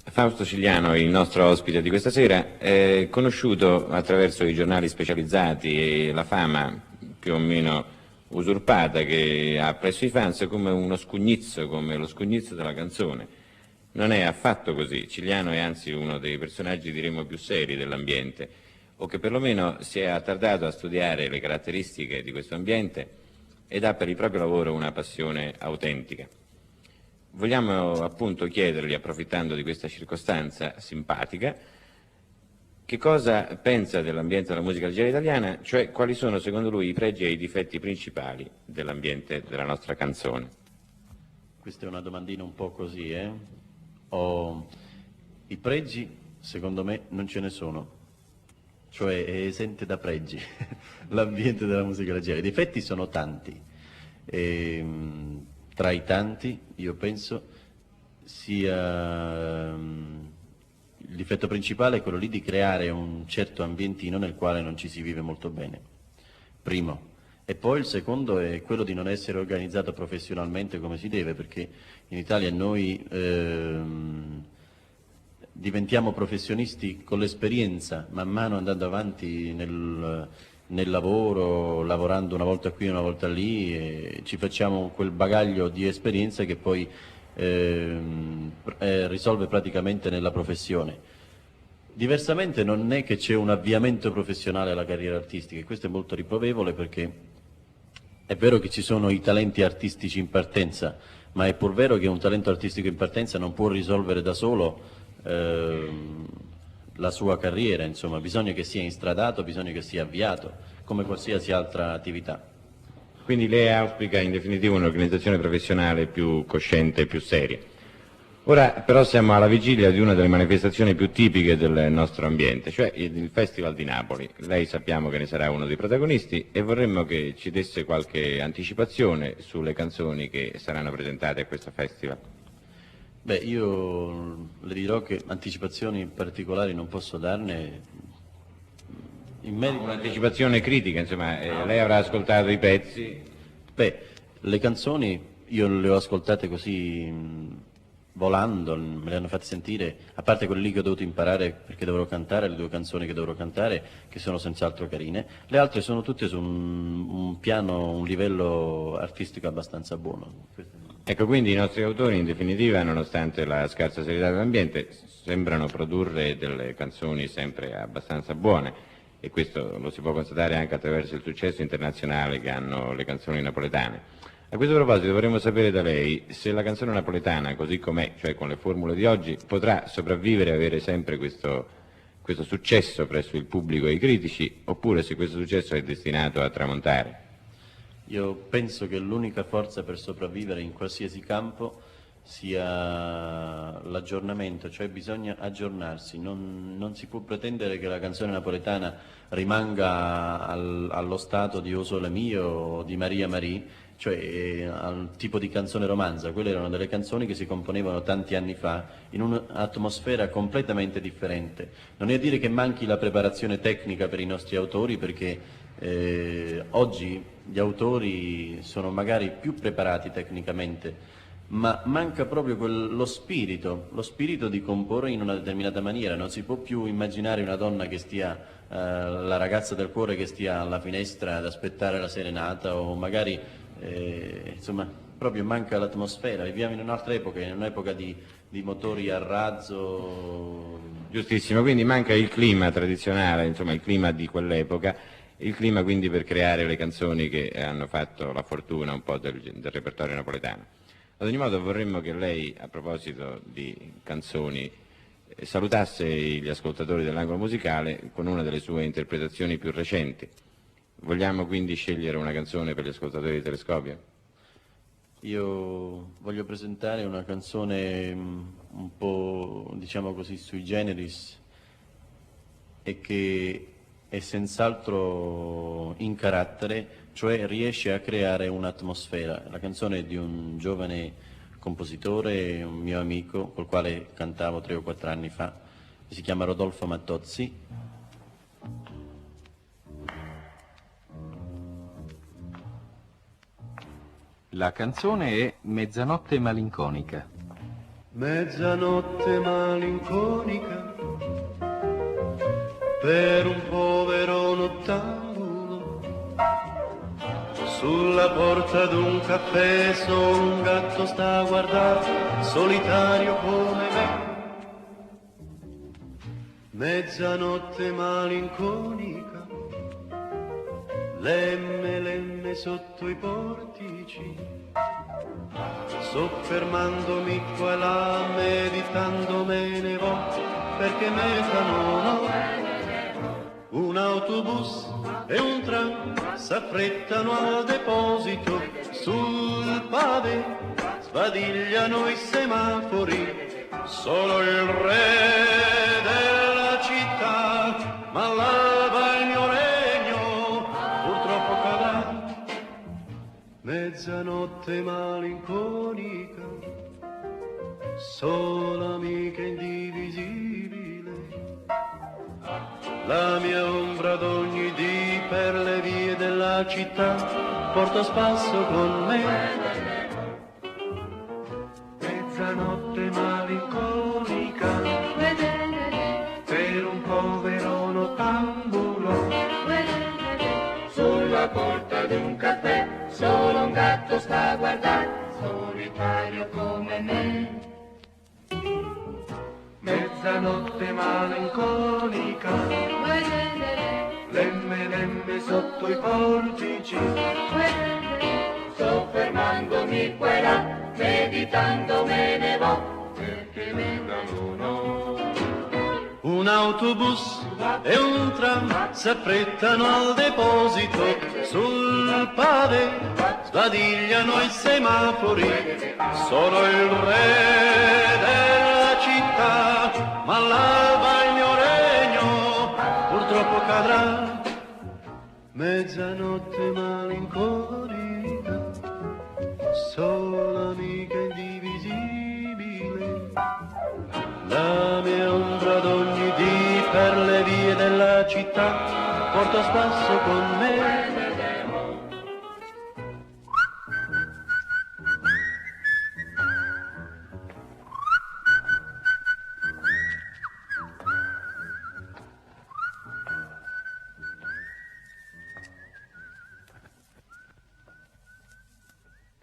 Fausto Cigliano, il nostro ospite di questa sera, è conosciuto attraverso i giornali specializzati e la fama più o meno usurpata che ha presso i fans come uno scugnizzo, come lo scugnizzo della canzone. Non è affatto così. Cigliano è anzi uno dei personaggi, diremmo, più seri dell'ambiente, o che perlomeno si è attardato a studiare le caratteristiche di questo ambiente ed ha per il proprio lavoro una passione autentica. Vogliamo appunto chiedergli, approfittando di questa circostanza simpatica, che cosa pensa dell'ambiente della musica leggera italiana, cioè quali sono secondo lui i pregi e i difetti principali dell'ambiente della nostra canzone. Questa è una domandina un po' così, I pregi, secondo me, non ce ne sono, cioè è esente da pregi l'ambiente della musica leggera. I difetti sono tanti. Tra i tanti, io penso, sia il difetto principale è quello lì di creare un certo ambientino nel quale non ci si vive molto bene, primo. E poi il secondo è quello di non essere organizzato professionalmente come si deve, perché in Italia noi diventiamo professionisti con l'esperienza, man mano andando avanti nel lavoro, lavorando una volta qui, una volta lì, e ci facciamo quel bagaglio di esperienza che poi risolve praticamente nella professione. Diversamente non è che c'è un avviamento professionale alla carriera artistica, e questo è molto riprovevole, perché è vero che ci sono i talenti artistici in partenza, ma è pur vero che un talento artistico in partenza non può risolvere da solo la sua carriera, insomma, bisogna che sia instradato, bisogna che sia avviato, come qualsiasi altra attività. Quindi lei auspica in definitiva un'organizzazione professionale più cosciente e più seria. Ora però siamo alla vigilia di una delle manifestazioni più tipiche del nostro ambiente, cioè il Festival di Napoli. Lei sappiamo che ne sarà uno dei protagonisti e vorremmo che ci desse qualche anticipazione sulle canzoni che saranno presentate a questo festival. Beh, io le dirò che anticipazioni particolari non posso darne. In merito... Un'anticipazione critica, insomma, lei avrà ascoltato i pezzi. Beh, le canzoni io le ho ascoltate così volando, me le hanno fatte sentire, a parte quelle lì che ho dovuto imparare perché dovrò cantare, le 2 canzoni che dovrò cantare, che sono senz'altro carine, le altre sono tutte su un piano, un livello artistico abbastanza buono. Ecco, quindi i nostri autori in definitiva, nonostante la scarsa serietà dell'ambiente, sembrano produrre delle canzoni sempre abbastanza buone, e questo lo si può constatare anche attraverso il successo internazionale che hanno le canzoni napoletane. A questo proposito vorremmo sapere da lei se la canzone napoletana, così com'è, cioè con le formule di oggi, potrà sopravvivere e avere sempre questo successo presso il pubblico e i critici, oppure se questo successo è destinato a tramontare. Io penso che l'unica forza per sopravvivere in qualsiasi campo sia l'aggiornamento, cioè bisogna aggiornarsi, non si può pretendere che la canzone napoletana rimanga allo stato di O Sole Mio o di Maria Marie, cioè al tipo di canzone romanza. Quelle erano delle canzoni che si componevano tanti anni fa in un'atmosfera completamente differente. Non è a dire che manchi la preparazione tecnica per i nostri autori, perché oggi gli autori sono magari più preparati tecnicamente, ma manca proprio lo spirito di comporre in una determinata maniera. Non si può più immaginare una donna che stia, la ragazza del cuore che stia alla finestra ad aspettare la serenata, o magari, insomma, proprio manca l'atmosfera. Viviamo in un'altra epoca, in un'epoca di motori a razzo. Giustissimo, quindi manca il clima tradizionale, insomma il clima di quell'epoca, il clima quindi per creare le canzoni che hanno fatto la fortuna un po' del repertorio napoletano. Ad ogni modo vorremmo che lei, a proposito di canzoni, salutasse gli ascoltatori dell'angolo musicale con una delle sue interpretazioni più recenti. Vogliamo quindi scegliere una canzone per gli ascoltatori di Telescopio? Io voglio presentare una canzone un po', diciamo così, sui generis, e che è senz'altro in carattere, cioè riesce a creare un'atmosfera. La canzone è di un giovane compositore, un mio amico, col quale cantavo 3 o 4 anni fa, si chiama Rodolfo Mattozzi. La canzone è Mezzanotte malinconica. Mezzanotte malinconica per un povero nottambulo, sulla porta d'un caffè solo un gatto sta a guardare, solitario come me. Mezzanotte malinconica, lemme sotto i portici, soffermandomi qua e là, meditando me ne vo, perché meta non ho. Un autobus e un tram s'affrettano al deposito, sul pavé sbadigliano i semafori, solo il re della città m'allava il mio regno, purtroppo cadrà. Mezzanotte malinconica, sola amica indivisibile, la mia ombra d'ogni dì per le vie della città porto a spasso con me. Mezzanotte malinconica per un povero nottambulo, sulla porta di un caffè solo un gatto sta a guardare, solitario come me. Mezzanotte malinconica, lemme sotto i portici, Soffermandomi qua e là, meditando me ne vo, perché meta non ho. un autobus e un tram s'affrettano al deposito, sul pavé sbadigliano i semafori, solo il re della città m'allava il mio regno, purtroppo cadrà. Mezzanotte malinconica, sola amica indivisibile, la mia ombra d'ogni dì per le vie della città porto a spasso con me.